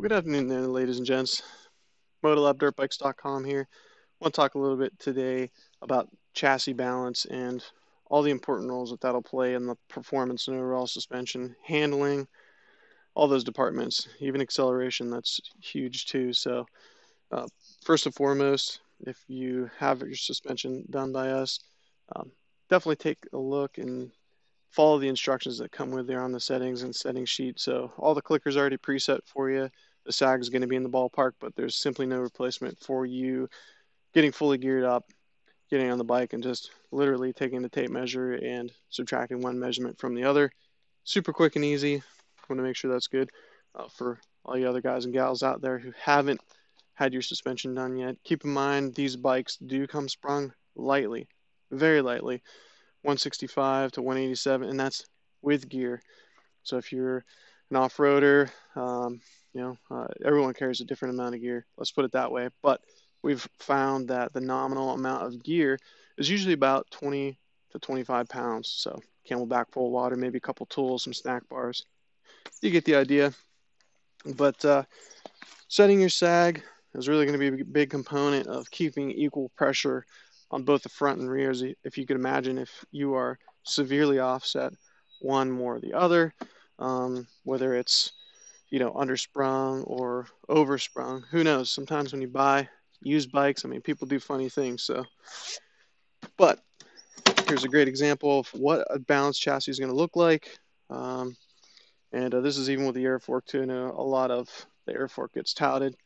Well, good afternoon there, ladies and gents. MotoLabDirtBikes.com here. I want to talk a little bit today about chassis balance and all the important roles that that'll play in the performance and overall suspension, handling, all those departments, even acceleration, that's huge too. So, uh, first and foremost, if you have your suspension done by us, um, definitely take a look and follow the instructions that come with there on the settings and setting sheet. So all the clickers are already preset for you. The sag is going to be in the ballpark, but there's simply no replacement for you getting fully geared up, getting on the bike, and just literally taking the tape measure and subtracting one measurement from the other. Super quick and easy. Want to make sure that's good for all you other guys and gals out there who haven't had your suspension done yet. Keep in mind these bikes do come sprung lightly, very lightly. 165 to 187, and that's with gear. So if you're an off-roader, everyone carries a different amount of gear. Let's put it that way. But we've found that the nominal amount of gear is usually about 20 to 25 pounds. So Camelback full of water, maybe a couple tools, some snack bars. You get the idea. But setting your sag is really going to be a big component of keeping equal pressure on both the front and rears. If you could imagine, if you are severely offset one more or the other, whether it's undersprung or oversprung, who knows? Sometimes when you buy used bikes, I mean, people do funny things. So, but here's a great example of what a balanced chassis is going to look like. And this is even with the air fork too. I know a lot of the air fork gets touted.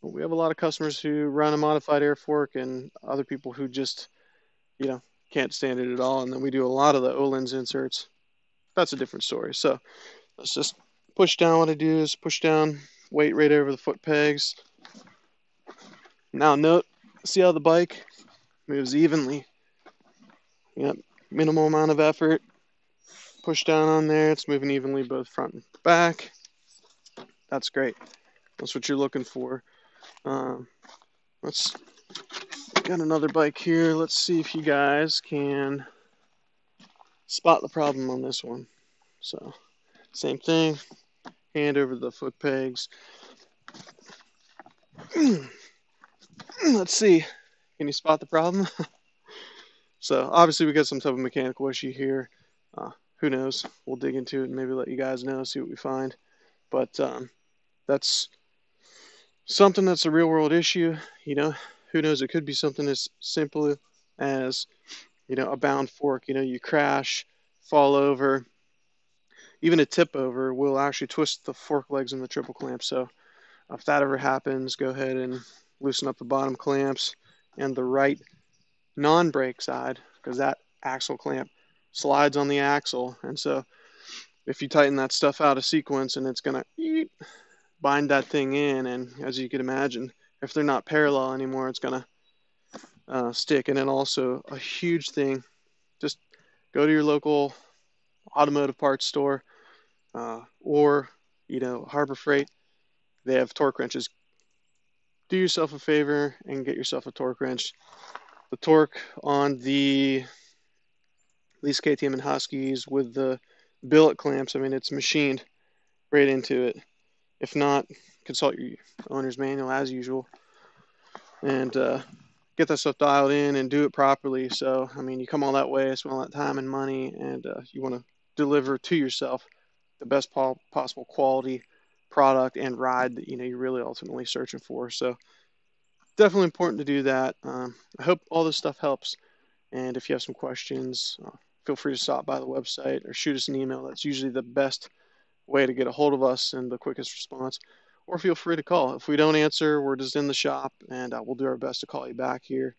But we have a lot of customers who run a modified air fork and other people who just, can't stand it at all. And then we do a lot of the Öhlins inserts. That's a different story. So let's just push down. What I do is push down, weight right over the foot pegs. Now note, see how the bike moves evenly. Yep, minimal amount of effort. Push down on there. It's moving evenly both front and back. That's great. That's what you're looking for. Let's got another bike here. Let's see if you guys can spot the problem on this one. So, same thing. Hand over the foot pegs. Let's see. Can you spot the problem? So, obviously, we got some type of mechanical issue here. Who knows? We'll dig into it and maybe let you guys know, see what we find. But that's something that's a real world issue. Who knows? It could be something as simple as, a bound fork. You crash, fall over, even a tip over will actually twist the fork legs in the triple clamp. So if that ever happens, go ahead and loosen up the bottom clamps and the right non-brake side, because that axle clamp slides on the axle. And so if you tighten that stuff out of sequence, and it's going to bind that thing in, and as you can imagine, if they're not parallel anymore, it's going to stick. And then also a huge thing, just go to your local automotive parts store or Harbor Freight. They have torque wrenches. Do yourself a favor and get yourself a torque wrench. The torque on the at least KTM and Huskies with the billet clamps, I mean, it's machined right into it. If not, consult your owner's manual as usual and get that stuff dialed in and do it properly. So, I mean, you come all that way, spend all that time and money, and you want to deliver to yourself the best possible quality product and ride that you're really ultimately searching for. So definitely important to do that. I hope all this stuff helps, and if you have some questions, feel free to stop by the website or shoot us an email. That's usually the best way to get a hold of us and the quickest response. Or feel free to call. If we don't answer, we're just in the shop, and we'll do our best to call you back here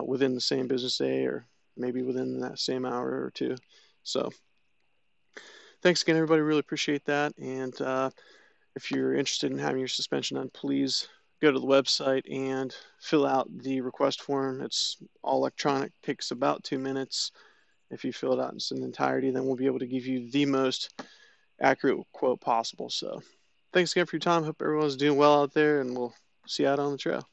within the same business day or maybe within that same hour or two. So thanks again, everybody. Really appreciate that. And if you're interested in having your suspension done, please go to the website and fill out the request form. It's all electronic, takes about 2 minutes. If you fill it out in its entirety, then we'll be able to give you the most accurate quote possible. So thanks again for your time. Hope everyone's doing well out there, and we'll see you out on the trail.